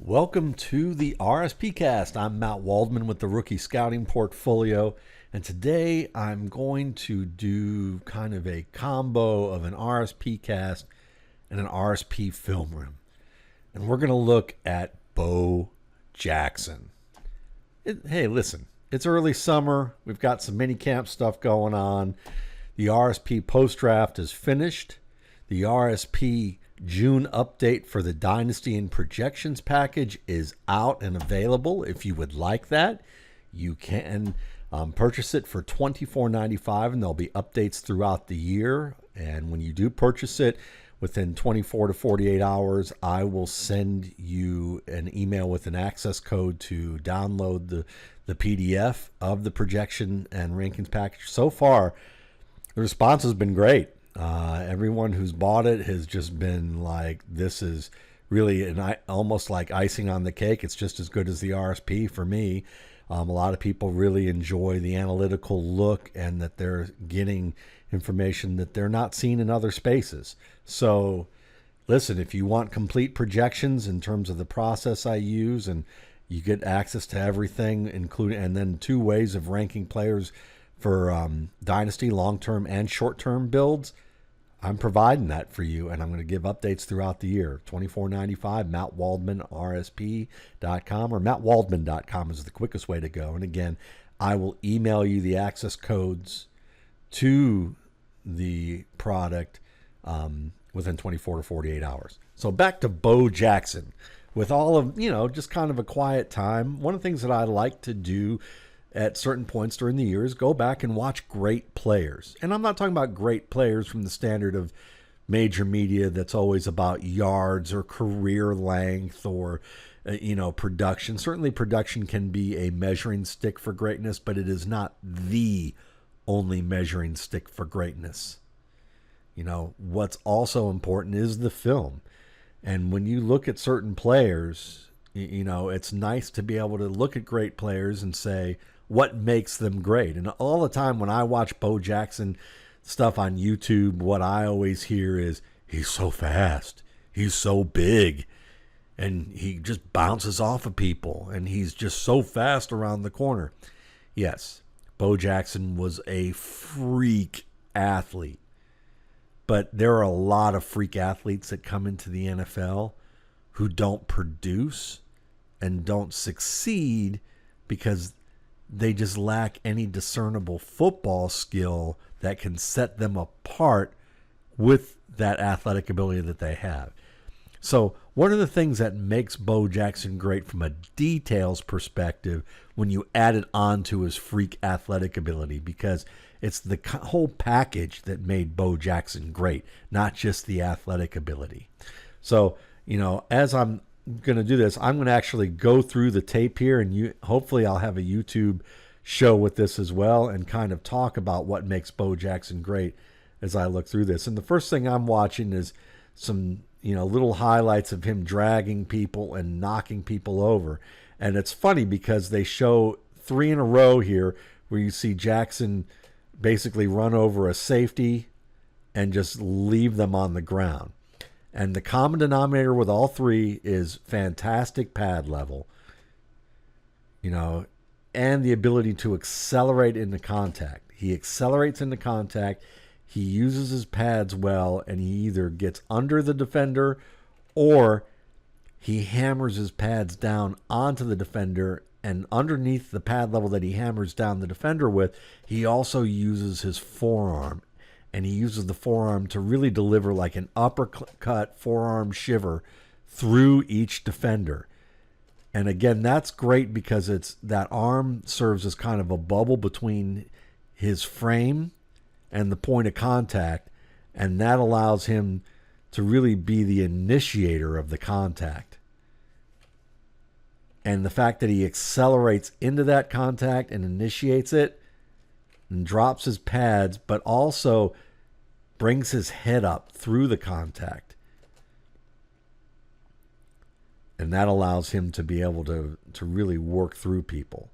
Welcome to the RSP cast. I'm Matt Waldman with the Rookie Scouting Portfolio, and today I'm going to do kind of a combo of an RSP cast and an RSP film room. And we're going to look at Bo Jackson. Hey, listen, it's early summer. We've got some mini camp stuff going on. The RSP post-draft is finished. The RSP June update for the Dynasty and Projections package is out and available. If you would like that, you can purchase it for $24.95, and there'll be updates throughout the year. And when you do purchase it, within 24 to 48 hours, I will send you an email with an access code to download the PDF of the projection and rankings package. So far, the response has been great. Everyone who's bought it has just been like, this is really almost like icing on the cake. It's just as good as the RSP for me. A lot of people really enjoy the analytical look and that they're getting information that they're not seeing in other spaces. So listen, if you want complete projections in terms of the process I use, and you get access to everything, including, and then 2 ways of ranking players for Dynasty, long-term and short-term builds, I'm providing that for you, and I'm going to give updates throughout the year. $24.95, Matt Waldman, RSP.com, or MattWaldman.com is the quickest way to go. And again, I will email you the access codes to the product within 24 to 48 hours. So back to Bo Jackson. With all of, just kind of a quiet time, one of the things that I like to do at certain points during the year is go back and watch great players. And I'm not talking about great players from the standard of major media that's always about yards or career length or, production. Certainly production can be a measuring stick for greatness, but it is not the only measuring stick for greatness. What's also important is the film. And when you look at certain players, it's nice to be able to look at great players and say, what makes them great? And all the time when I watch Bo Jackson stuff on YouTube, what I always hear is, he's so fast, he's so big, and he just bounces off of people, and he's just so fast around the corner. Yes, Bo Jackson was a freak athlete, but there are a lot of freak athletes that come into the NFL who don't produce and don't succeed because they just lack any discernible football skill that can set them apart with that athletic ability that they have. So one of the things that makes Bo Jackson great from a details perspective when you add it on to his freak athletic ability, because it's the whole package that made Bo Jackson great, not just the athletic ability. So, as I'm going to do this, I'm going to actually go through the tape here, and hopefully I'll have a YouTube show with this as well and kind of talk about what makes Bo Jackson great as I look through this. And the first thing I'm watching is some little highlights of him dragging people and knocking people over. And it's funny because they show 3 in a row here where you see Jackson basically run over a safety and just leave them on the ground. And the common denominator with all 3 is fantastic pad level, and the ability to accelerate into contact. He accelerates into contact. He uses his pads well, and he either gets under the defender or he hammers his pads down onto the defender, and underneath the pad level that he hammers down the defender with, he also uses his forearm. And he uses the forearm to really deliver like an uppercut forearm shiver through each defender. And again, that's great because that arm serves as kind of a bubble between his frame and the point of contact, and that allows him to really be the initiator of the contact. And the fact that he accelerates into that contact and initiates it and drops his pads, but also brings his head up through the contact. And that allows him to be able to really work through people.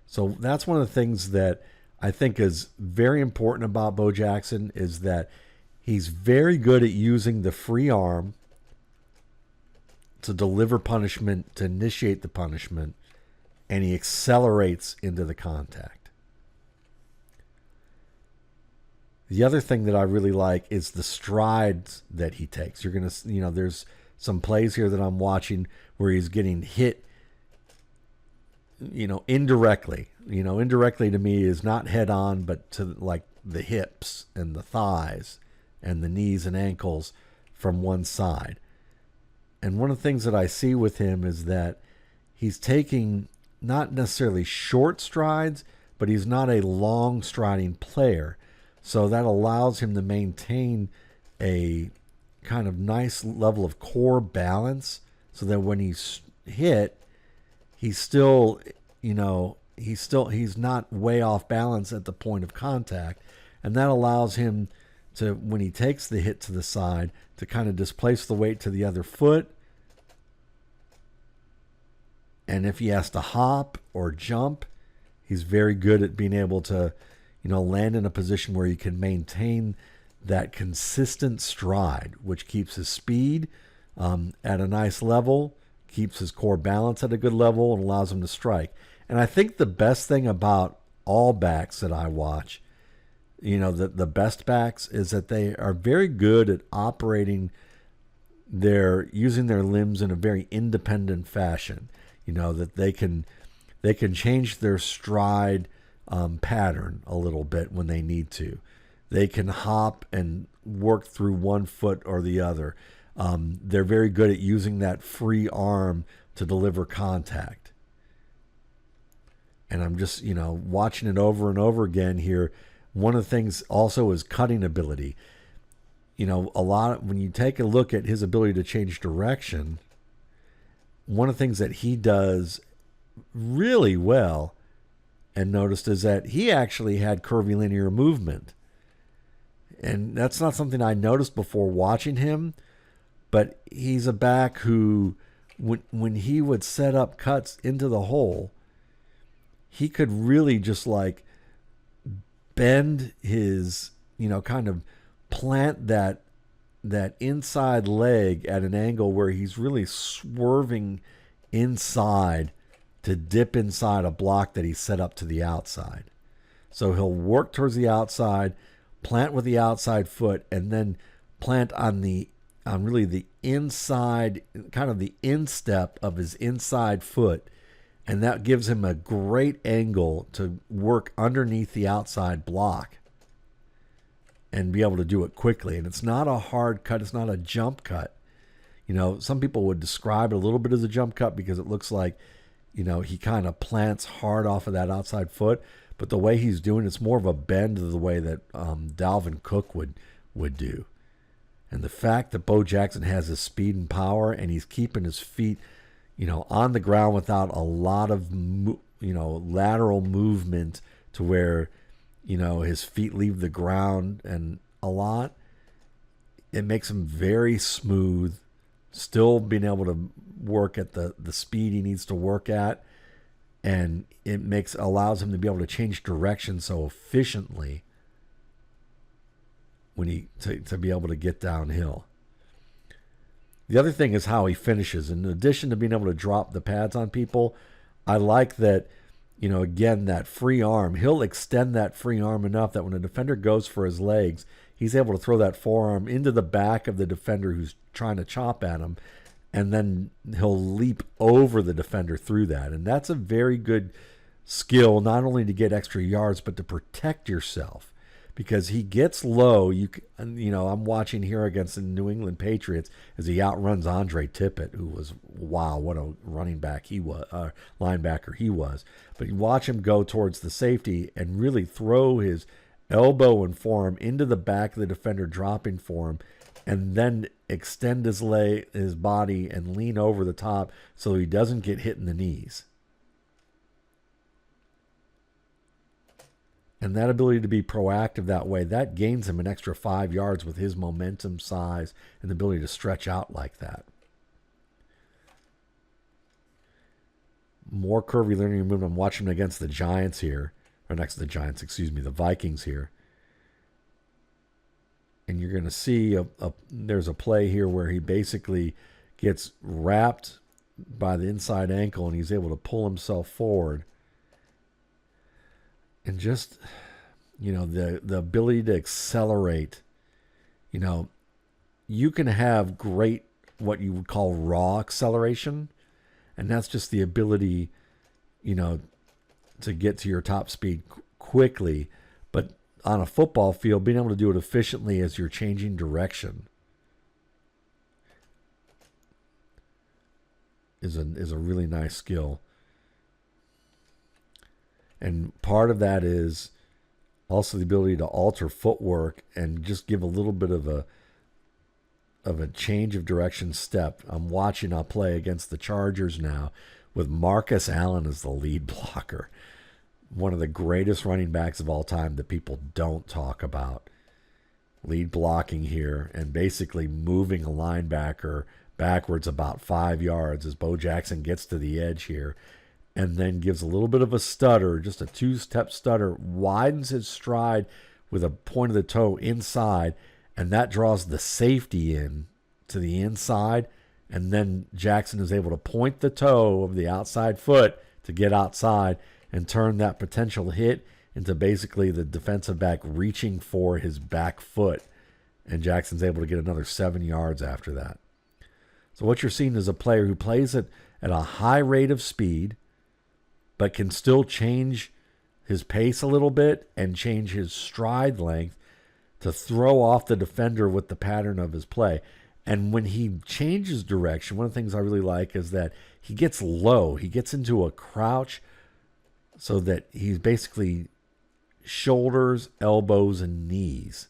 So that's one of the things that I think is very important about Bo Jackson, is that he's very good at using the free arm to deliver punishment, to initiate the punishment, and he accelerates into the contact. The other thing that I really like is the strides that he takes. You're going to, there's some plays here that I'm watching where he's getting hit, indirectly. Indirectly to me is not head on, but to like the hips and the thighs and the knees and ankles from one side. And one of the things that I see with him is that he's taking not necessarily short strides, but he's not a long striding player. So that allows him to maintain a kind of nice level of core balance so that when he's hit, he's still, he's not way off balance at the point of contact. And that allows him to, when he takes the hit to the side, to kind of displace the weight to the other foot. And if he has to hop or jump, he's very good at being able to, land in a position where he can maintain that consistent stride, which keeps his speed at a nice level, keeps his core balance at a good level, and allows him to strike. And I think the best thing about all backs that I watch, the best backs, is that they are very good at operating using their limbs in a very independent fashion. That they can change their stride pattern a little bit when they need to. They can hop and work through one foot or the other. They're very good at using that free arm to deliver contact. And I'm just, watching it over and over again here. One of the things also is cutting ability. When you take a look at his ability to change direction, one of the things that he does really well and noticed is that he actually had curvilinear movement. And that's not something I noticed before watching him, but he's a back who, when he would set up cuts into the hole, he could really just like bend his, kind of plant that inside leg at an angle where he's really swerving inside to dip inside a block that he set up to the outside. So he'll work towards the outside, plant with the outside foot, and then plant on really the inside, kind of the instep of his inside foot. And that gives him a great angle to work underneath the outside block and be able to do it quickly. And it's not a hard cut. It's not a jump cut. Some people would describe it a little bit as a jump cut because it looks like, he kind of plants hard off of that outside foot. But the way he's doing it's more of a bend of the way that Dalvin Cook would do. And the fact that Bo Jackson has his speed and power and he's keeping his feet, on the ground without a lot of, lateral movement to where, his feet leave the ground and a lot, it makes him very smooth, still being able to work at the speed he needs to work at. And it allows him to be able to change direction so efficiently when to be able to get downhill. The other thing is how he finishes. In addition to being able to drop the pads on people, I like that, again, that free arm. He'll extend that free arm enough that when a defender goes for his legs, he's able to throw that forearm into the back of the defender who's trying to chop at him, and then he'll leap over the defender through that. And that's a very good skill, not only to get extra yards, but to protect yourself. Because he gets low, I'm watching here against the New England Patriots as he outruns Andre Tippett, who was, wow, what a running back he was, linebacker he was. But you watch him go towards the safety and really throw his elbow and forearm into the back of the defender, dropping for him, and then extend his body and lean over the top so he doesn't get hit in the knees. And that ability to be proactive that way, that gains him an extra 5 yards with his momentum, size, and the ability to stretch out like that. More curvilinear movement. I'm watching him against the Giants here. Or next to the Giants, the Vikings here. And you're going to see there's a play here where he basically gets wrapped by the inside ankle, and he's able to pull himself forward. And just, the ability to accelerate, you can have great, what you would call raw acceleration. And that's just the ability, to get to your top speed quickly. But on a football field, being able to do it efficiently as you're changing direction is a really nice skill. And part of that is also the ability to alter footwork and just give a little bit of a change of direction step. I'm watching a play against the Chargers now with Marcus Allen as the lead blocker. One of the greatest running backs of all time that people don't talk about. Lead blocking here and basically moving a linebacker backwards about 5 yards as Bo Jackson gets to the edge here, and then gives a little bit of a stutter, just a two-step stutter, widens his stride with a point of the toe inside, and that draws the safety in to the inside, and then Jackson is able to point the toe of the outside foot to get outside and turn that potential hit into basically the defensive back reaching for his back foot, and Jackson's able to get another 7 yards after that. So what you're seeing is a player who plays at a high rate of speed, but can still change his pace a little bit and change his stride length to throw off the defender with the pattern of his play. And when he changes direction, one of the things I really like is that he gets low. He gets into a crouch so that he's basically shoulders, elbows, and knees.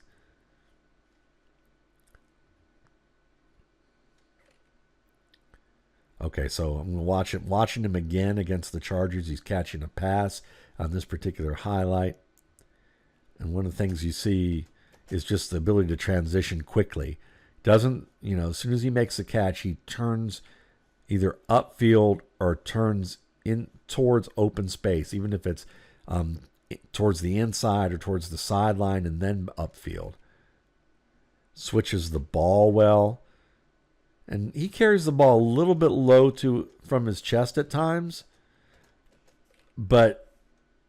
Okay, so I'm watching him again against the Chargers. He's catching a pass on this particular highlight. And one of the things you see is just the ability to transition quickly. Doesn't, as soon as he makes a catch, he turns either upfield or turns in towards open space, even if it's towards the inside or towards the sideline and then upfield. Switches the ball well. And he carries the ball a little bit low from his chest at times, but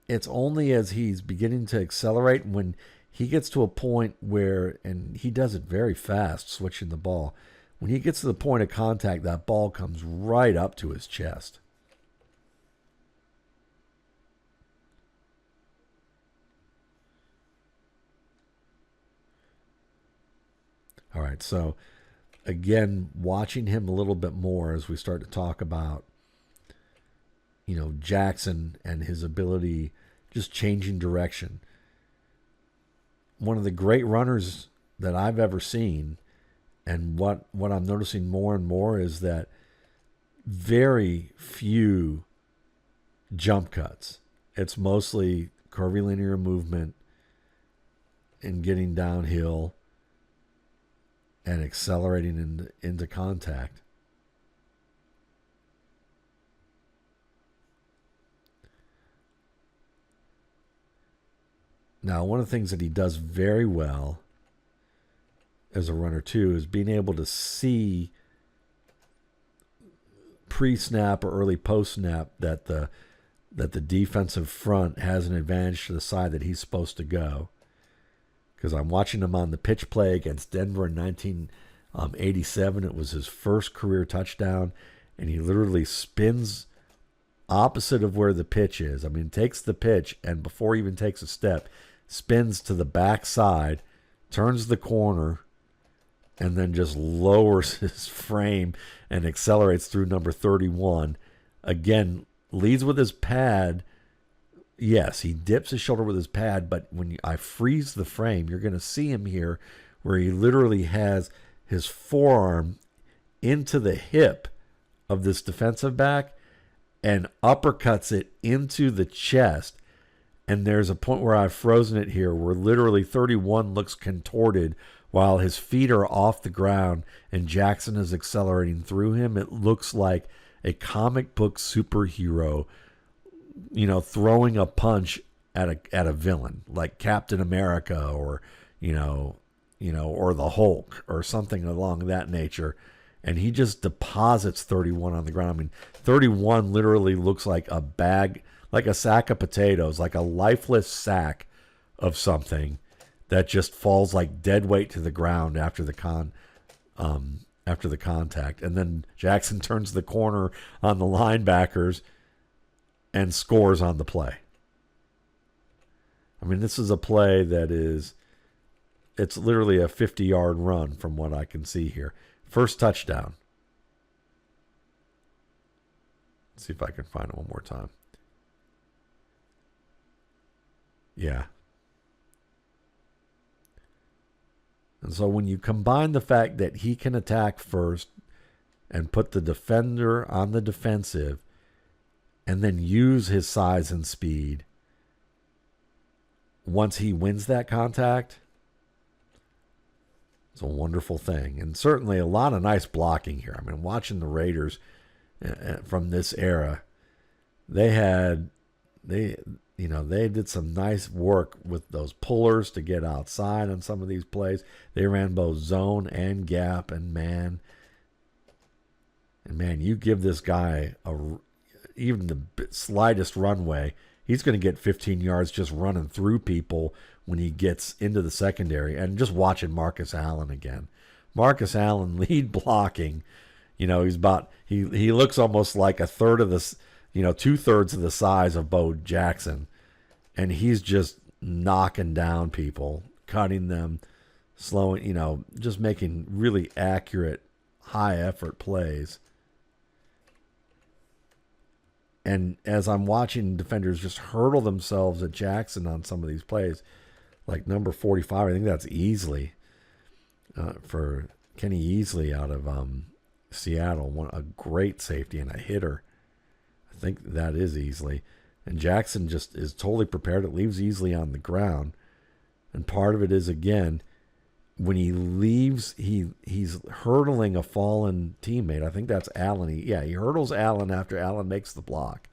it's only as he's beginning to accelerate when he gets to a point where, and he does it very fast, switching the ball. When he gets to the point of contact, that ball comes right up to his chest. All right, so again, watching him a little bit more as we start to talk about, Jackson and his ability just changing direction. One of the great runners that I've ever seen, and what I'm noticing more and more is that very few jump cuts. It's mostly curvilinear movement and getting downhill and accelerating into contact. Now, one of the things that he does very well as a runner too is being able to see pre-snap or early post-snap that the defensive front has an advantage to the side that he's supposed to go. Because I'm watching him on the pitch play against Denver in 1987. It was his first career touchdown, and he literally spins opposite of where the pitch is. I mean, takes the pitch, and before he even takes a step, spins to the backside, turns the corner, and then just lowers his frame and accelerates through number 31. Again, leads with his pad. Yes, he dips his shoulder with his pad, but when I freeze the frame, you're going to see him here where he literally has his forearm into the hip of this defensive back and uppercuts it into the chest. And there's a point where I've frozen it here where literally 31 looks contorted while his feet are off the ground and Jackson is accelerating through him. It looks like a comic book superhero, throwing a punch at a villain like Captain America or or the Hulk or something along that nature. and he just deposits 31 on the ground. I mean, 31 literally looks like a bag, like a sack of potatoes, like a lifeless sack of something that just falls like dead weight to the ground after the contact. And then Jackson turns the corner on the linebackers and scores on the play. I mean, this is a play that it's literally a 50-yard run from what I can see here. First touchdown. Let's see if I can find it one more time. Yeah. And so when you combine the fact that he can attack first and put the defender on the defensive and then use his size and speed once he wins that contact, it's a wonderful thing. And certainly a lot of nice blocking here. I mean, watching the Raiders from this era, they did some nice work with those pullers to get outside on some of these plays. They ran both zone and gap and man. And man, you give this guy even the slightest runway, he's going to get 15 yards just running through people when he gets into the secondary. And just watching Marcus Allen again. Marcus Allen lead blocking. He looks almost like a third of this, 2/3 of the size of Bo Jackson. And he's just knocking down people, cutting them, slowing, just making really accurate, high effort plays. And as I'm watching defenders just hurdle themselves at Jackson on some of these plays, like number 45, I think that's easily for Kenny Easley out of Seattle, a great safety and a hitter. I think that is Easley. And Jackson just is totally prepared. It leaves Easley on the ground. And part of it is, again, when he leaves, he's hurdling a fallen teammate. I think that's Allen. He hurdles Allen after Allen makes the block.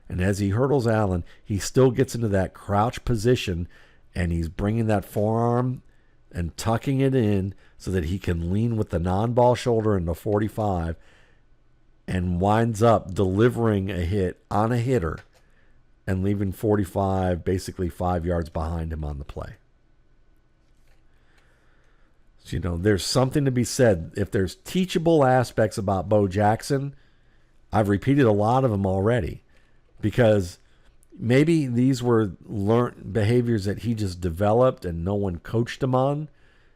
And as he hurdles Allen, he still gets into that crouch position, and he's bringing that forearm and tucking it in so that he can lean with the non-ball shoulder in the 45 and winds up delivering a hit on a hitter and leaving 45 basically 5 yards behind him on the play. So, there's something to be said. If there's teachable aspects about Bo Jackson, I've repeated a lot of them already, because maybe these were learned behaviors that he just developed and no one coached him on,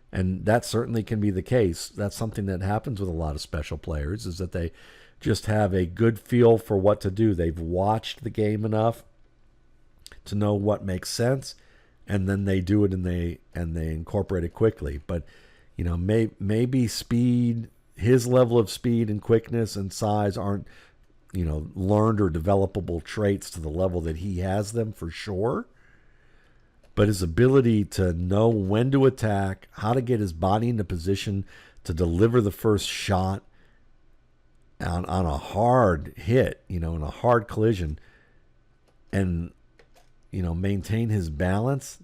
and that certainly can be the case. That's something that happens with a lot of special players, is that they just have a good feel for what to do. They've watched the game enough to know what makes sense, and then they do it and they incorporate it quickly. But maybe speed, his level of speed and quickness and size aren't, learned or developable traits to the level that he has them for sure. But his ability to know when to attack, how to get his body into position to deliver the first shot on a hard hit, in a hard collision, and, maintain his balance.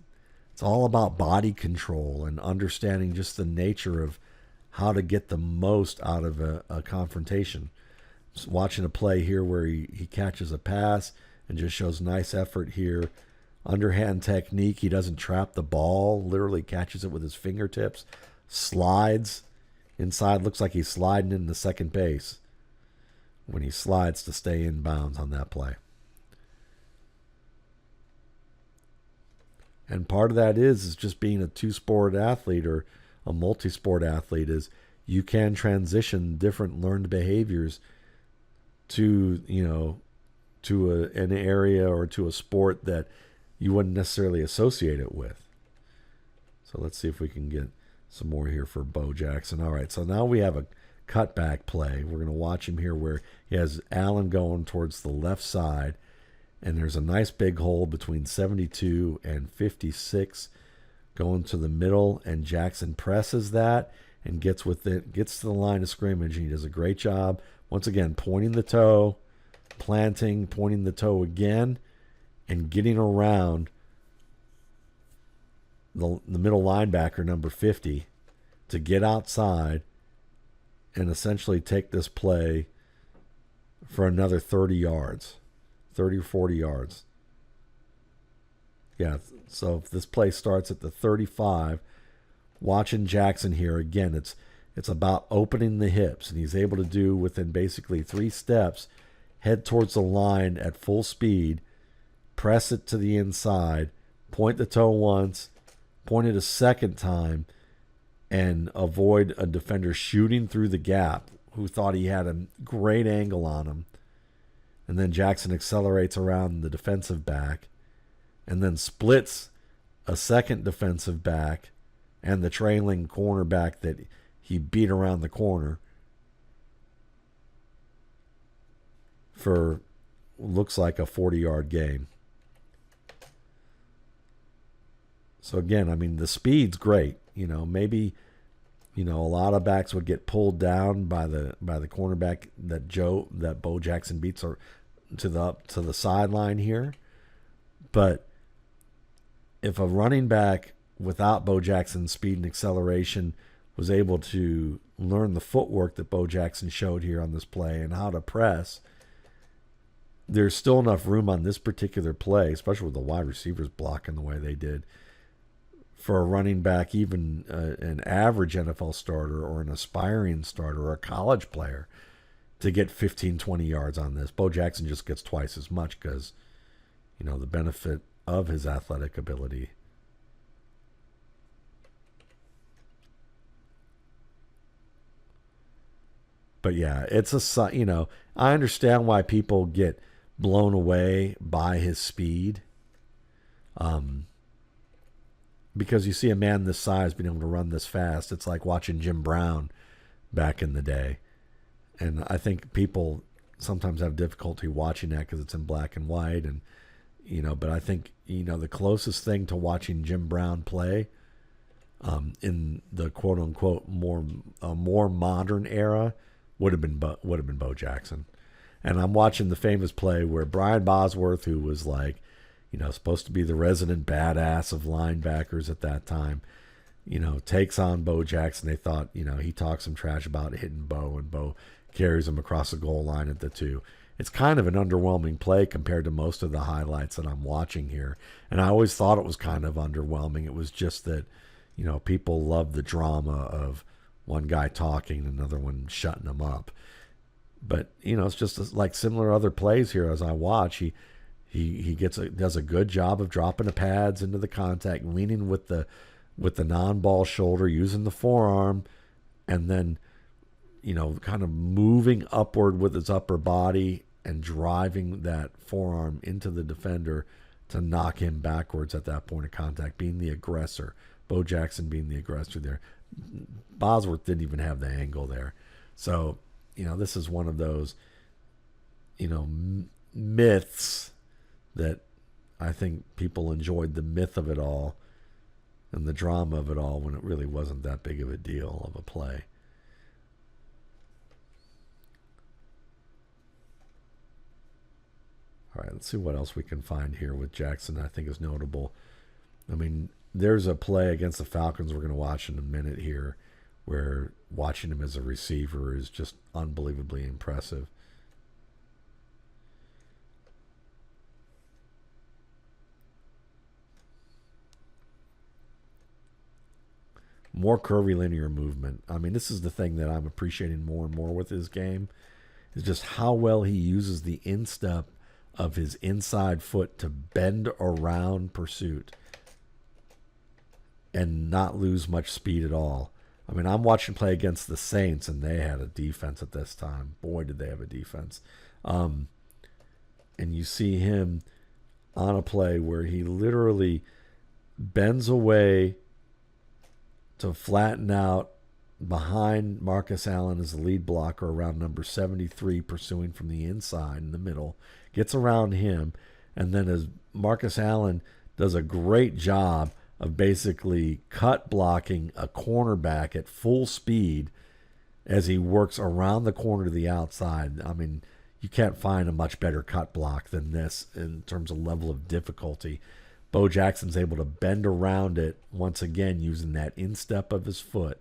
It's all about body control and understanding just the nature of how to get the most out of a confrontation. Just watching a play here where he catches a pass and just shows nice effort here. Underhand technique. He doesn't trap the ball. Literally catches it with his fingertips. Slides inside. Looks like he's sliding in the second base when he slides to stay in bounds on that play. And part of that is just being a two-sport athlete or a multi-sport athlete, is you can transition different learned behaviors to, an area or to a sport that you wouldn't necessarily associate it with. So let's see if we can get some more here for Bo Jackson. All right, so now we have a cutback play. We're going to watch him here where he has Allen going towards the left side, and there's a nice big hole between 72 and 56 going to the middle, and Jackson presses that and gets to the line of scrimmage, and he does a great job. Once again, pointing the toe, planting, pointing the toe again, and getting around the middle linebacker, number 50, to get outside and essentially take this play for another 30 yards, 30 or 40 yards. Yeah, so if this play starts at the 35, watching Jackson here, again, it's about opening the hips, and he's able to do within basically 3 steps, head towards the line at full speed, press it to the inside, point the toe once, point it a second time, and avoid a defender shooting through the gap who thought he had a great angle on him. And then Jackson accelerates around the defensive back and then splits a second defensive back and the trailing cornerback that he beat around the corner for looks like a 40-yard gain. So again, I mean, the speed's great. Maybe, a lot of backs would get pulled down by the cornerback that Bo Jackson beats to the sideline here. But if a running back without Bo Jackson's speed and acceleration was able to learn the footwork that Bo Jackson showed here on this play and how to press, there's still enough room on this particular play, especially with the wide receivers blocking the way they did, for a running back, even an average NFL starter or an aspiring starter or a college player, to get 15, 20 yards on this. Bo Jackson just gets twice as much because, the benefit of his athletic ability. But yeah, I understand why people get blown away by his speed. Because you see a man this size being able to run this fast. It's like watching Jim Brown back in the day. And I think people sometimes have difficulty watching that because it's in black and white. And, but I think, the closest thing to watching Jim Brown play in the quote unquote more modern era would have been Bo Jackson. And I'm watching the famous play where Brian Bosworth, who was like, supposed to be the resident badass of linebackers at that time, takes on Bo Jackson. They thought, he talks some trash about hitting Bo, and Bo carries him across the goal line at the 2. It's kind of an underwhelming play compared to most of the highlights that I'm watching here. And I always thought it was kind of underwhelming. It was just that, people love the drama of one guy talking, another one shutting him up. But, it's just like similar other plays here as I watch. He does a good job of dropping the pads into the contact, leaning with the non-ball shoulder, using the forearm, and then, kind of moving upward with his upper body and driving that forearm into the defender to knock him backwards at that point of contact, being the aggressor. Bo Jackson being the aggressor there. Bosworth didn't even have the angle there. So, this is one of those, myths that I think people enjoyed the myth of it all and the drama of it all when it really wasn't that big of a deal of a play. All right, let's see what else we can find here with Jackson I think is notable. I mean, there's a play against the Falcons we're going to watch in a minute here where watching him as a receiver is just unbelievably impressive. More curvilinear movement. I mean, this is the thing that I'm appreciating more and more with his game, is just how well he uses the instep of his inside foot to bend around pursuit and not lose much speed at all. I mean, I'm watching play against the Saints, and they had a defense at this time. Boy, did they have a defense. And you see him on a play where he literally bends away to flatten out behind Marcus Allen as the lead blocker around number 73, pursuing from the inside in the middle, gets around him, and then as Marcus Allen does a great job of basically cut blocking a cornerback at full speed as he works around the corner to the outside. I mean, you can't find a much better cut block than this in terms of level of difficulty. Bo Jackson's able to bend around it once again using that instep of his foot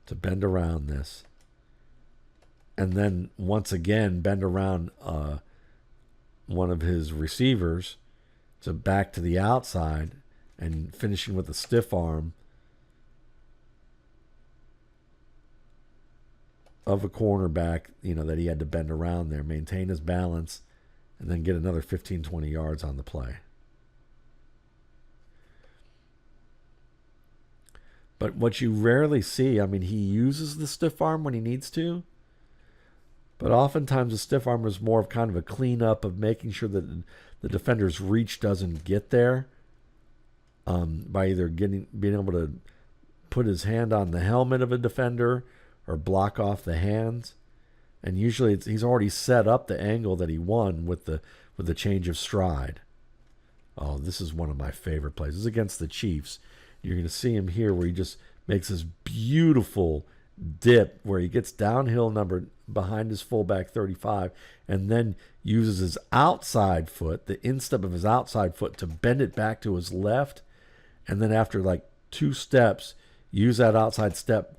to bend around this. And then once again, bend around one of his receivers to back to the outside and finishing with a stiff arm of a cornerback, that he had to bend around there, maintain his balance, and then get another 15, 20 yards on the play. But what you rarely see, he uses the stiff arm when he needs to, but oftentimes the stiff arm is more of kind of a cleanup of making sure that the defender's reach doesn't get there, by either being able to put his hand on the helmet of a defender or block off the hands. And usually he's already set up the angle that he won with the change of stride. Oh, this is one of my favorite plays. This is against the Chiefs. You're going to see him here where he just makes this beautiful dip where he gets downhill behind his fullback 35 and then uses his outside foot, the instep of his outside foot, to bend it back to his left. And then after like 2 steps, use that outside step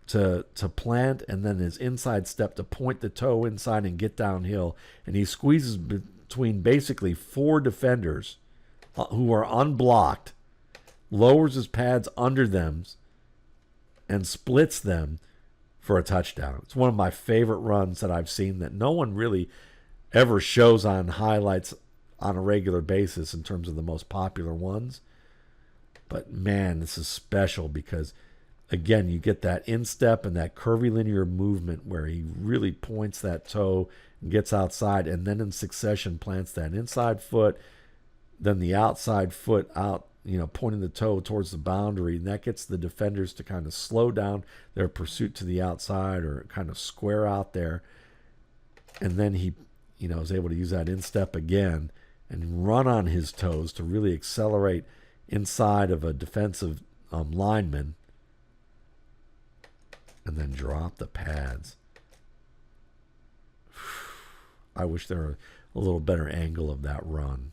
to plant, and then his inside step to point the toe inside and get downhill. And he squeezes between basically 4 defenders who are unblocked, lowers his pads under them, and splits them for a touchdown. It's one of my favorite runs that I've seen that no one really ever shows on highlights on a regular basis in terms of the most popular ones. But man, this is special because, again, you get that instep and that curvilinear movement where he really points that toe and gets outside, and then in succession plants that inside foot, then the outside foot out, pointing the toe towards the boundary, and that gets the defenders to kind of slow down their pursuit to the outside or kind of square out there. And then he, is able to use that instep again and run on his toes to really accelerate inside of a defensive lineman, and then drop the pads. I wish there were a little better angle of that run,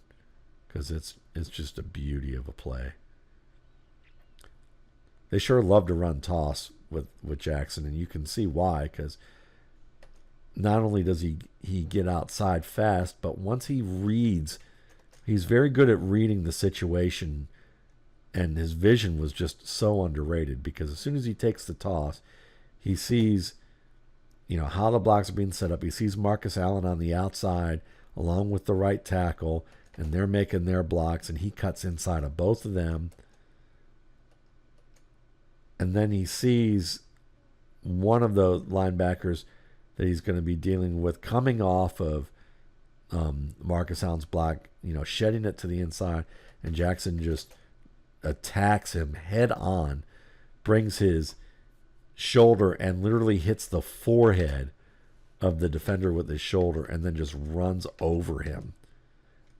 because it's just a beauty of a play. They sure love to run toss with Jackson, and you can see why, because not only does he get outside fast, but once he reads, he's very good at reading the situation, and his vision was just so underrated, because as soon as he takes the toss, he sees, how the blocks are being set up. He sees Marcus Allen on the outside along with the right tackle, and they're making their blocks, and he cuts inside of both of them. And then he sees one of the linebackers that he's going to be dealing with coming off of Marcus Allen's block, shedding it to the inside, and Jackson just attacks him head on, brings his shoulder and literally hits the forehead of the defender with his shoulder, and then just runs over him.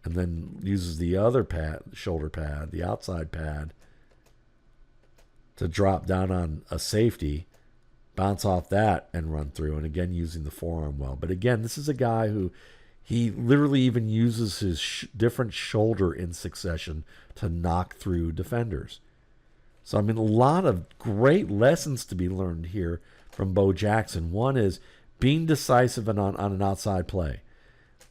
And then uses the other shoulder pad, the outside pad, to drop down on a safety, bounce off that, and run through. And again, using the forearm well. But again, this is a guy who he literally even uses his different shoulder in succession to knock through defenders. So, a lot of great lessons to be learned here from Bo Jackson. One is being decisive on an outside play.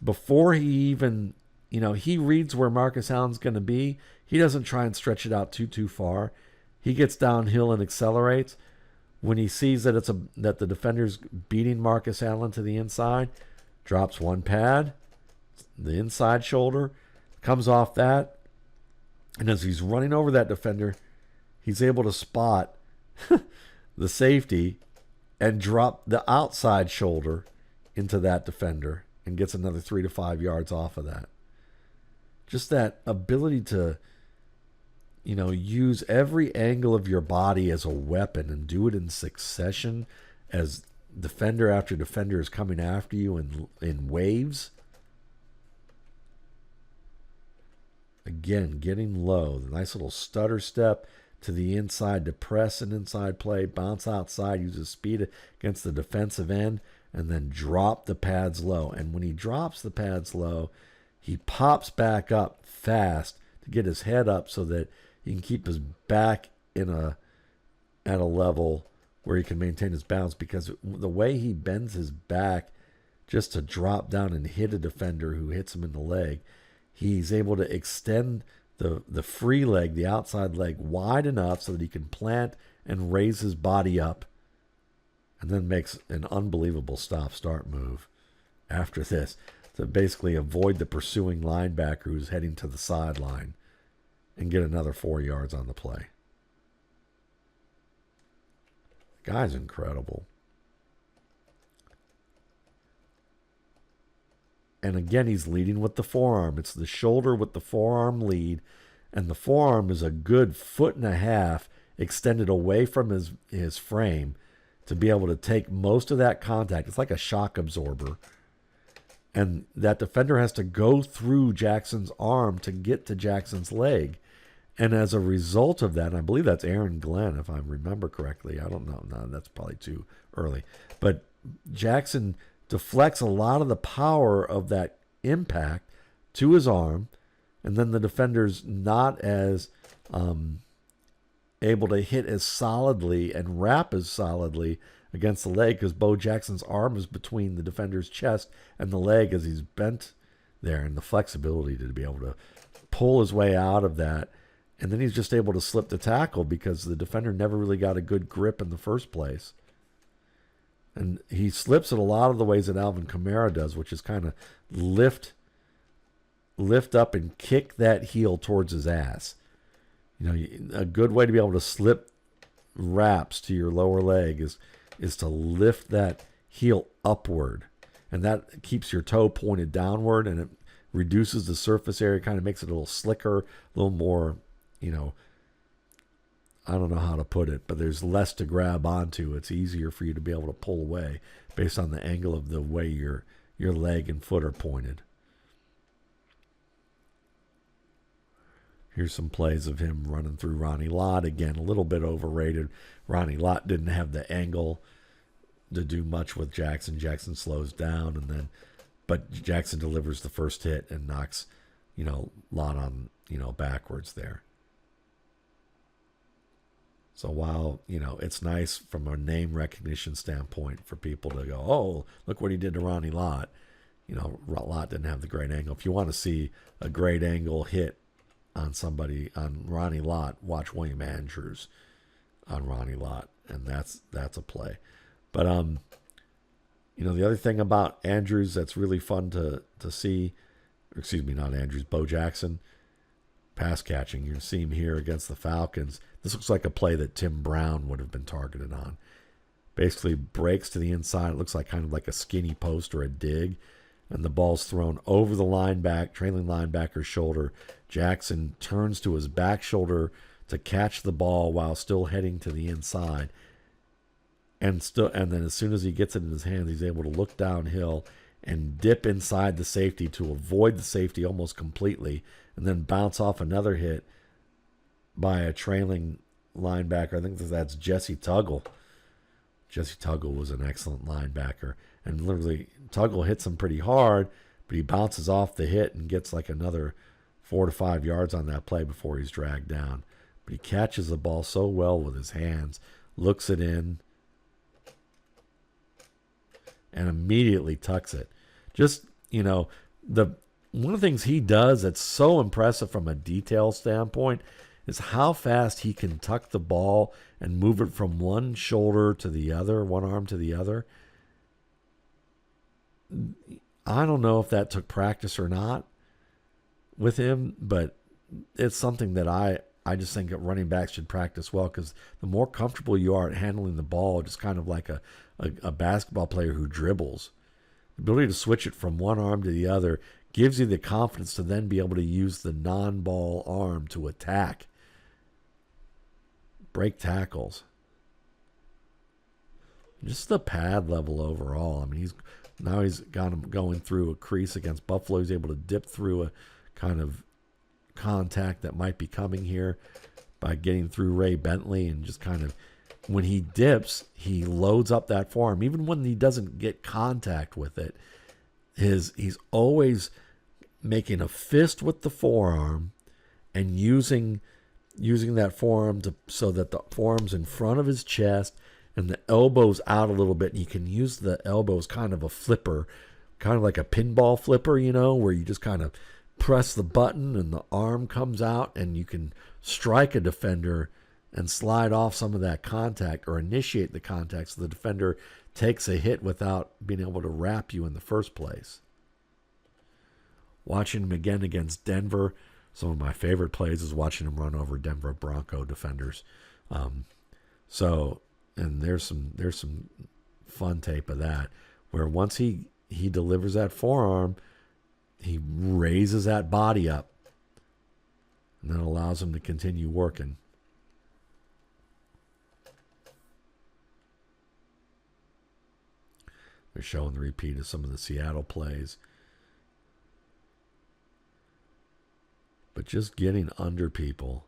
Before he even, he reads where Marcus Allen's going to be. He doesn't try and stretch it out too far. He gets downhill and accelerates. When he sees that that the defender's beating Marcus Allen to the inside, drops one pad, the inside shoulder, comes off that, and as he's running over that defender, he's able to spot the safety and drop the outside shoulder into that defender and gets another 3 to 5 yards off of that. Just that ability to, use every angle of your body as a weapon and do it in succession as defender after defender is coming after you in waves. Again, getting low, the nice little stutter step to the inside to press an inside play, bounce outside, uses speed against the defensive end, and then drop the pads low. And when he drops the pads low, he pops back up fast to get his head up so that he can keep his back at a level where he can maintain his balance, because the way he bends his back just to drop down and hit a defender who hits him in the leg, he's able to extend the free leg, the outside leg, wide enough so that he can plant and raise his body up, and then makes an unbelievable stop-start move after this to basically avoid the pursuing linebacker who's heading to the sideline and get another 4 yards on the play. The guy's incredible. And again, he's leading with the forearm. It's the shoulder with the forearm lead, and the forearm is a good 1.5 feet extended away from his frame to be able to take most of that contact. It's like a shock absorber. And that defender has to go through Jackson's arm to get to Jackson's leg. And as a result of that, and I believe that's Aaron Glenn, if I remember correctly. I don't know. No, that's probably too early. But Jackson deflects a lot of the power of that impact to his arm, and then the defender's not as able to hit as solidly and wrap as solidly against the leg, because Bo Jackson's arm is between the defender's chest and the leg as he's bent there, and the flexibility to be able to pull his way out of that. And then he's just able to slip the tackle because the defender never really got a good grip in the first place. And he slips it a lot of the ways that Alvin Kamara does, which is kind of lift up and kick that heel towards his ass. You know, a good way to be able to slip wraps to your lower leg is to lift that heel upward. And that keeps your toe pointed downward, and it reduces the surface area, kind of makes it a little slicker, a little more, you know, I don't know how to put it, but there's less to grab onto. It's easier for you to be able to pull away based on the angle of the way your leg and foot are pointed. Here's some plays of him running through Ronnie Lott. Again, a little bit overrated. Ronnie Lott didn't have the angle to do much with Jackson. Jackson slows down, but Jackson delivers the first hit and knocks, Lott on, backwards there. So while, it's nice from a name recognition standpoint for people to go, oh, look what he did to Ronnie Lott. Lott didn't have the great angle. If you want to see a great angle hit on Ronnie Lott, watch William Andrews on Ronnie Lott, and that's a play. But the other thing about Andrews that's really fun to see, not Andrews, Bo Jackson, pass catching. You see him here against the Falcons. This looks like a play that Tim Brown would have been targeted on. Basically breaks to the inside. It looks like kind of like a skinny post or a dig, and the ball's thrown over the trailing linebacker's shoulder. Jackson turns to his back shoulder to catch the ball while still heading to the inside. And then as soon as he gets it in his hands, he's able to look downhill and dip inside the safety to avoid the safety almost completely, and then bounce off another hit by a trailing linebacker. I think that's Jesse Tuggle. Jesse Tuggle was an excellent linebacker. And literally, Tuggle hits him pretty hard, but he bounces off the hit and gets like another 4 to 5 yards on that play before he's dragged down. But he catches the ball so well with his hands, looks it in, and immediately tucks it. Just, one of the things he does that's so impressive from a detail standpoint is how fast he can tuck the ball and move it from one shoulder to the other, one arm to the other. I don't know if that took practice or not with him, but it's something that I just think that running backs should practice well, because the more comfortable you are at handling the ball, just kind of like a basketball player who dribbles, the ability to switch it from one arm to the other gives you the confidence to then be able to use the non-ball arm to attack, break tackles. Just the pad level overall. I mean, he's got him going through a crease against Buffalo. He's able to dip through a kind of contact that might be coming here by getting through Ray Bentley, and just kind of, when he dips, he loads up that forearm. Even when he doesn't get contact with it, he's always making a fist with the forearm and using that forearm so that the forearm's in front of his chest, and the elbow's out a little bit, and you can use the elbow as kind of a flipper, kind of like a pinball flipper, where you just kind of press the button and the arm comes out, and you can strike a defender and slide off some of that contact or initiate the contact so the defender takes a hit without being able to wrap you in the first place. Watching him again against Denver, some of my favorite plays is watching him run over Denver Bronco defenders. And there's some fun tape of that, where once he delivers that forearm, he raises that body up, and that allows him to continue working. They're showing the repeat of some of the Seattle plays. But just getting under people.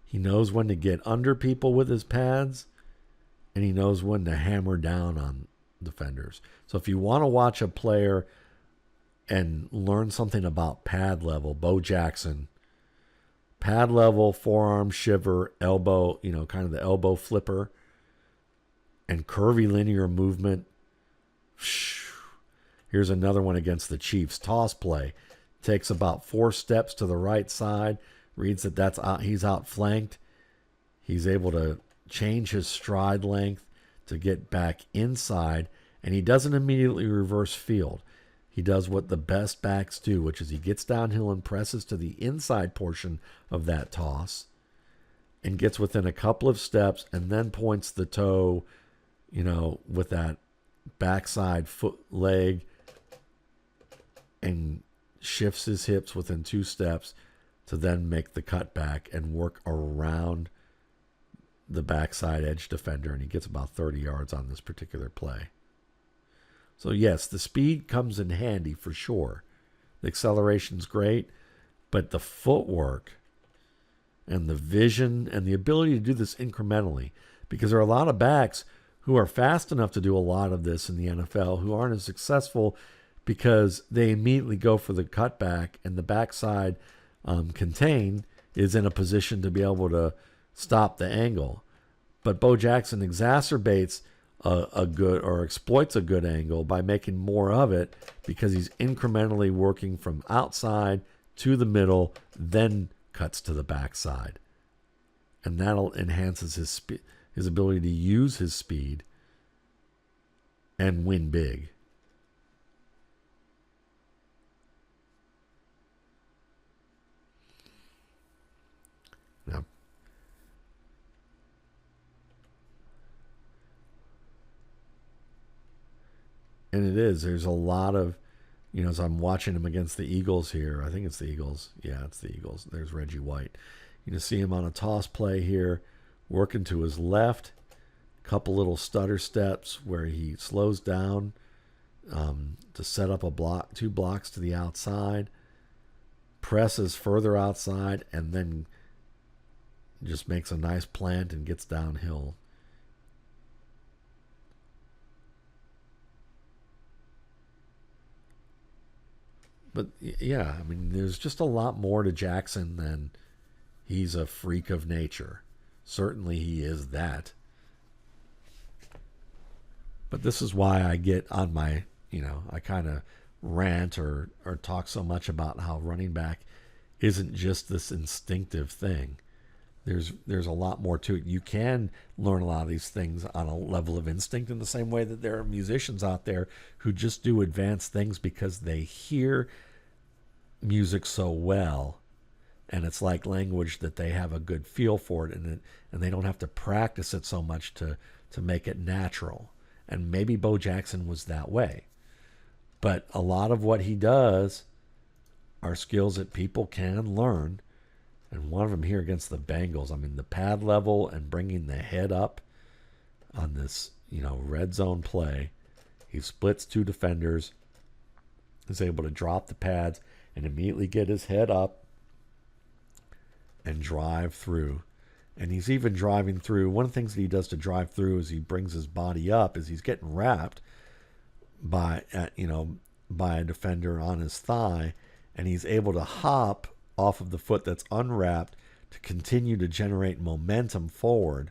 He knows when to get under people with his pads, and he knows when to hammer down on defenders. So if you want to watch a player and learn something about pad level, Bo Jackson, pad level, forearm shiver, elbow, kind of the elbow flipper, and curvilinear movement. Here's another one against the Chiefs. Toss play. Takes about 4 steps to the right side. Reads that he's outflanked. He's able to change his stride length to get back inside, and he doesn't immediately reverse field. He does what the best backs do, which is he gets downhill and presses to the inside portion of that toss and gets within a couple of steps and then points the toe, with that backside foot leg and shifts his hips within 2 steps to then make the cutback and work around the backside edge defender, and he gets about 30 yards on this particular play. So yes, the speed comes in handy for sure. The acceleration's great, but the footwork and the vision and the ability to do this incrementally, because there are a lot of backs who are fast enough to do a lot of this in the NFL who aren't as successful because they immediately go for the cutback, and the backside contain is in a position to be able to stop the angle. But Bo Jackson exacerbates a good or exploits a good angle by making more of it because he's incrementally working from outside to the middle, then cuts to the backside. And that enhances his ability to use his speed and win big. Now, and it is. There's a lot of, as I'm watching him against the Eagles here. I think it's the Eagles. Yeah, it's the Eagles. There's Reggie White. You can see him on a toss play here, working to his left. Couple little stutter steps where he slows down to set up a block, 2 blocks to the outside, presses further outside, and then just makes a nice plant and gets downhill. But yeah, I mean, there's just a lot more to Jackson than he's a freak of nature. Certainly he is that. But this is why I get on my, I kind of rant or talk so much about how running back isn't just this instinctive thing. There's a lot more to it. You can learn a lot of these things on a level of instinct in the same way that there are musicians out there who just do advanced things because they hear music so well, and it's like language that they have a good feel for it, and they don't have to practice it so much to make it natural. And maybe Bo Jackson was that way. But a lot of what he does are skills that people can learn. And one of them here against the Bengals, I mean, the pad level and bringing the head up on this, red zone play. He splits 2 defenders, is able to drop the pads and immediately get his head up and drive through. And he's even driving through. One of the things that he does to drive through is he brings his body up as he's getting wrapped by a defender on his thigh, and he's able to hop off of the foot that's unwrapped to continue to generate momentum forward.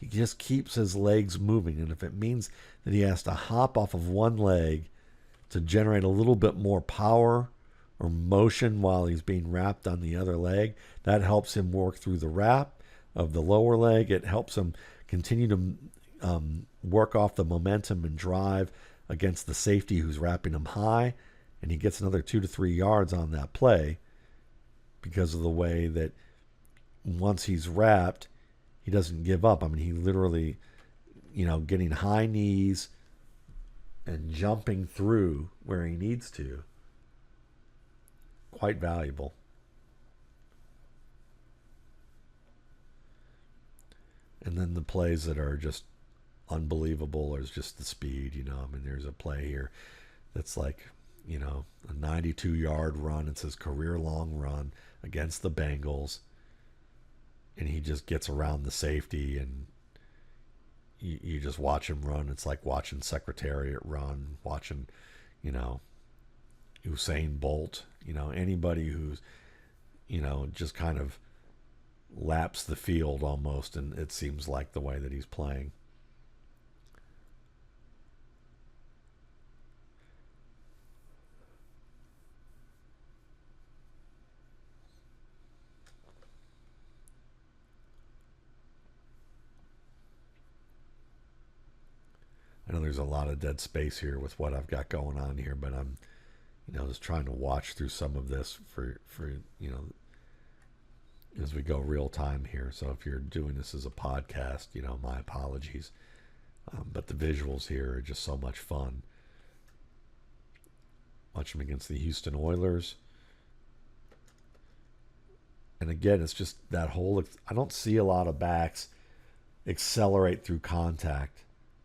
he just keeps his legs moving. And if it means that he has to hop off of one leg to generate a little bit more power or motion while he's being wrapped on the other leg, that helps him work through the wrap of the lower leg. It helps him continue to work off the momentum and drive against the safety who's wrapping him high, and he gets another 2 to 3 yards on that play because of the way that once he's wrapped, he doesn't give up. I mean, he literally, getting high knees and jumping through where he needs to. Quite valuable. And then the plays that are just unbelievable is just the speed. I mean, there's a play here that's like, a 92-yard run. It's his career long run against the Bengals. And he just gets around the safety, and you just watch him run. It's like watching Secretariat run, watching, Usain Bolt, anybody who's, just kind of laps the field almost, and it seems like the way that he's playing. I know there's a lot of dead space here with what I've got going on here, but I'm, just trying to watch through some of this for as we go real time here. So if you're doing this as a podcast, my apologies. But the visuals here are just so much fun. Watch them against the Houston Oilers. And again, it's just that whole, I don't see a lot of backs accelerate through contact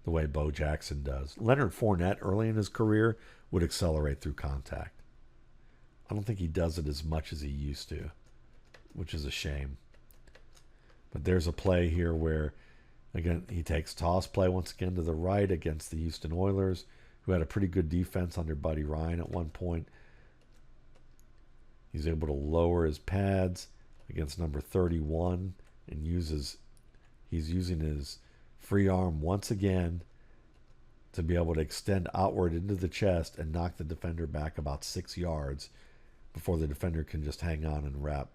the way Bo Jackson does. Leonard Fournette early in his career would accelerate through contact. I don't think he does it as much as he used to, which is a shame. But there's a play here where, again, he takes toss play once again to the right against the Houston Oilers, who had a pretty good defense under Buddy Ryan at one point. He's able to lower his pads against number 31 and he's using his free arm once again to be able to extend outward into the chest and knock the defender back about 6 yards before the defender can just hang on and wrap.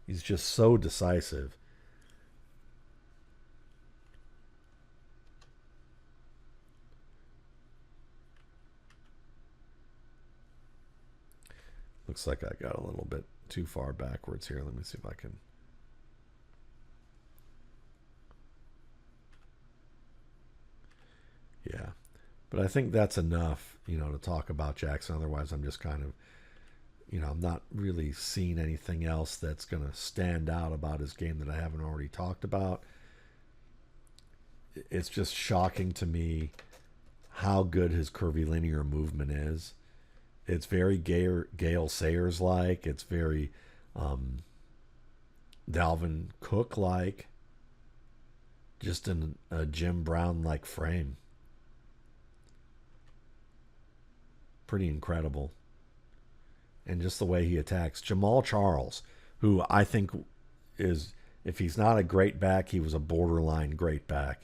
He's just so decisive. Looks like I got a little bit too far backwards here. Let me see if I can. Yeah. But I think that's enough, to talk about Jackson. Otherwise, I'm just kind of, I'm not really seeing anything else that's going to stand out about his game that I haven't already talked about. It's just shocking to me how good his curvilinear movement is. It's very Gale Sayers-like. It's very Dalvin Cook-like. Just in a Jim Brown-like frame. Pretty incredible. And just the way he attacks. Jamal Charles, who I think is, if he's not a great back, he was a borderline great back.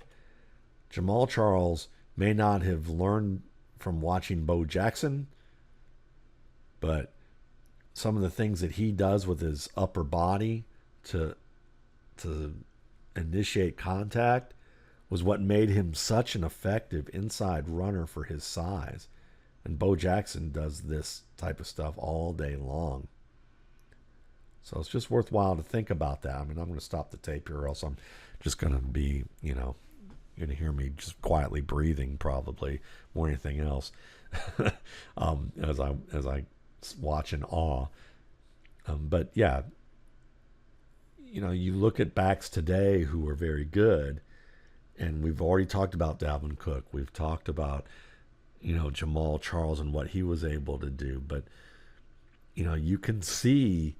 Jamal Charles may not have learned from watching Bo Jackson, but some of the things that he does with his upper body to initiate contact was what made him such an effective inside runner for his size. And Bo Jackson does this type of stuff all day long. So it's just worthwhile to think about that. I mean, I'm going to stop the tape here, or else I'm just going to be, you're going to hear me just quietly breathing probably more than anything else as I watch in awe. But yeah, you look at backs today who are very good, and we've already talked about Dalvin Cook. We've talked about, Jamal Charles and what he was able to do. But, you can see,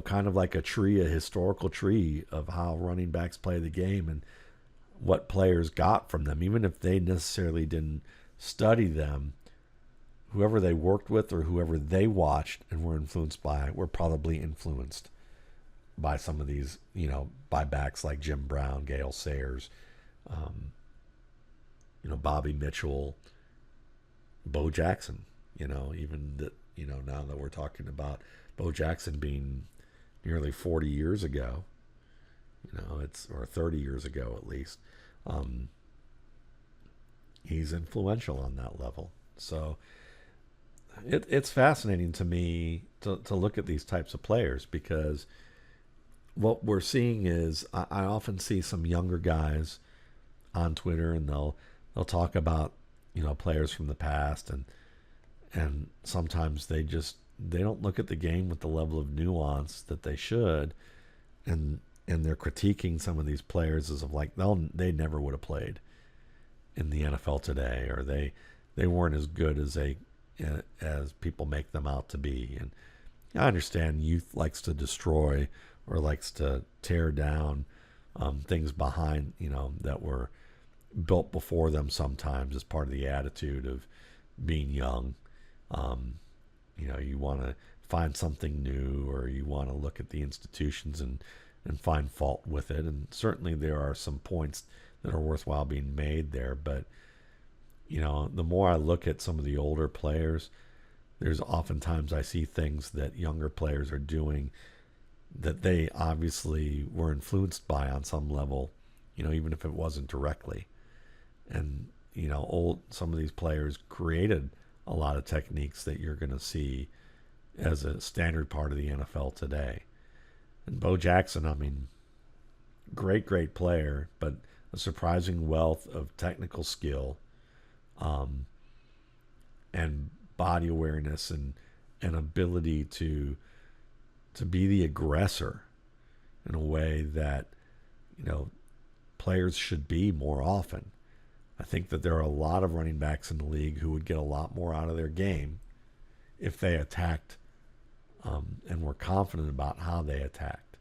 kind of like a historical tree of how running backs play the game and what players got from them, even if they necessarily didn't study them. whoever they worked with or whoever they watched and were influenced by were probably influenced by some of these, by backs like Jim Brown, Gale Sayers, um, Bobby Mitchell, Bo Jackson. Even that, now that we're talking about Bo Jackson being nearly 40 years ago, or 30 years ago at least, he's influential on that level. So it's fascinating to me to look at these types of players, because what we're seeing is I often see some younger guys on Twitter, and they'll talk about players from the past, and sometimes they don't look at the game with the level of nuance that they should, and they're critiquing some of these players as of like they never would have played in the NFL today, or they weren't as good as people make them out to be. And I understand youth likes to destroy or likes to tear down things behind, that were built before them sometimes as part of the attitude of being young. You want to find something new, or you want to look at the institutions and find fault with it. And certainly there are some points that are worthwhile being made there. But, the more I look at some of the older players, there's oftentimes I see things that younger players are doing that they obviously were influenced by on some level, even if it wasn't directly. And, some of these players created a lot of techniques that you're going to see as a standard part of the NFL today. And Bo Jackson, great player, but a surprising wealth of technical skill, and body awareness and ability to be the aggressor in a way that, players should be more often. I think that there are a lot of running backs in the league who would get a lot more out of their game if they attacked and were confident about how they attacked.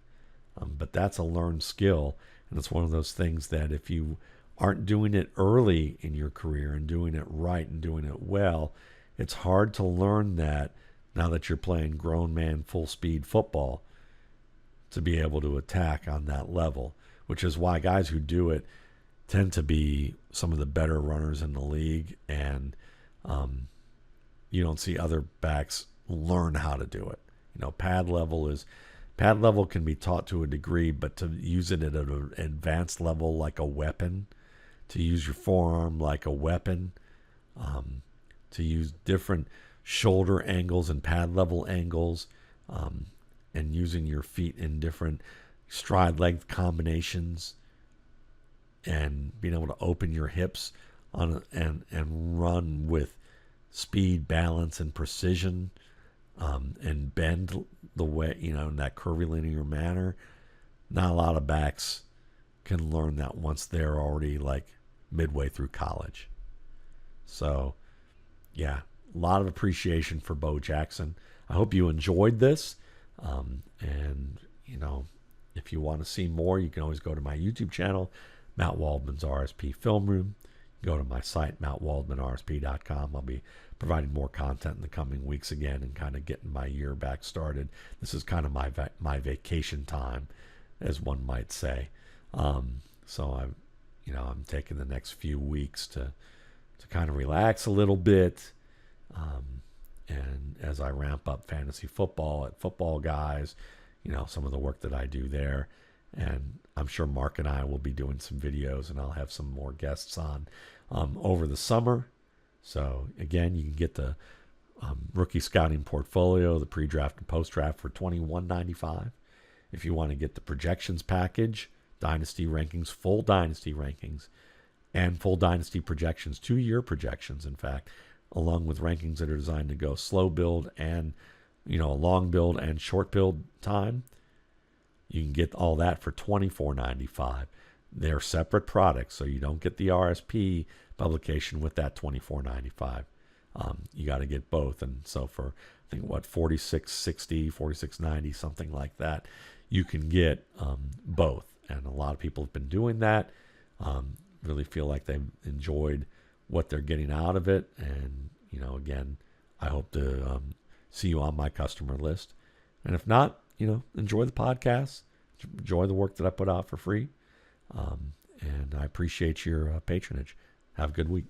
But that's a learned skill, and it's one of those things that if you aren't doing it early in your career and doing it right and doing it well, it's hard to learn that now that you're playing grown man full speed football, to be able to attack on that level, which is why guys who do it tend to be some of the better runners in the league, and you don't see other backs learn how to do it. Pad level can be taught to a degree, but to use it at an advanced level like a weapon, to use your forearm like a weapon, to use different shoulder angles and pad level angles, and using your feet in different stride length combinations, and being able to open your hips and run with speed, balance, and precision, and bend the way, in that curvilinear manner. Not a lot of backs can learn that once they're already like midway through college. So, yeah, a lot of appreciation for Bo Jackson. I hope you enjoyed this. And, if you want to see more, you can always go to my YouTube channel, Matt Waldman's RSP Film Room. Go to my site, mattwaldmanrsp.com. I'll be providing more content in the coming weeks again, and kind of getting my year back started. This is kind of my vacation time, as one might say. So I'm taking the next few weeks to kind of relax a little bit. And as I ramp up fantasy football at Football Guys, some of the work that I do there. And I'm sure Mark and I will be doing some videos, and I'll have some more guests on over the summer. So again, you can get the rookie scouting portfolio, the pre-draft and post-draft for $21.95. If you want to get the projections package, dynasty rankings, full dynasty rankings, and full dynasty projections, 2-year projections, in fact, along with rankings that are designed to go slow build and long build and short build time, you can get all that for $24.95. They're separate products, so you don't get the RSP publication with that $24.95. You got to get both, and so for I think $46.60, $46.90, something like that, you can get both. And a lot of people have been doing that. Really feel like they've enjoyed what they're getting out of it, and again, I hope to see you on my customer list. And if not, enjoy the podcast, enjoy the work that I put out for free. And I appreciate your patronage. Have a good week.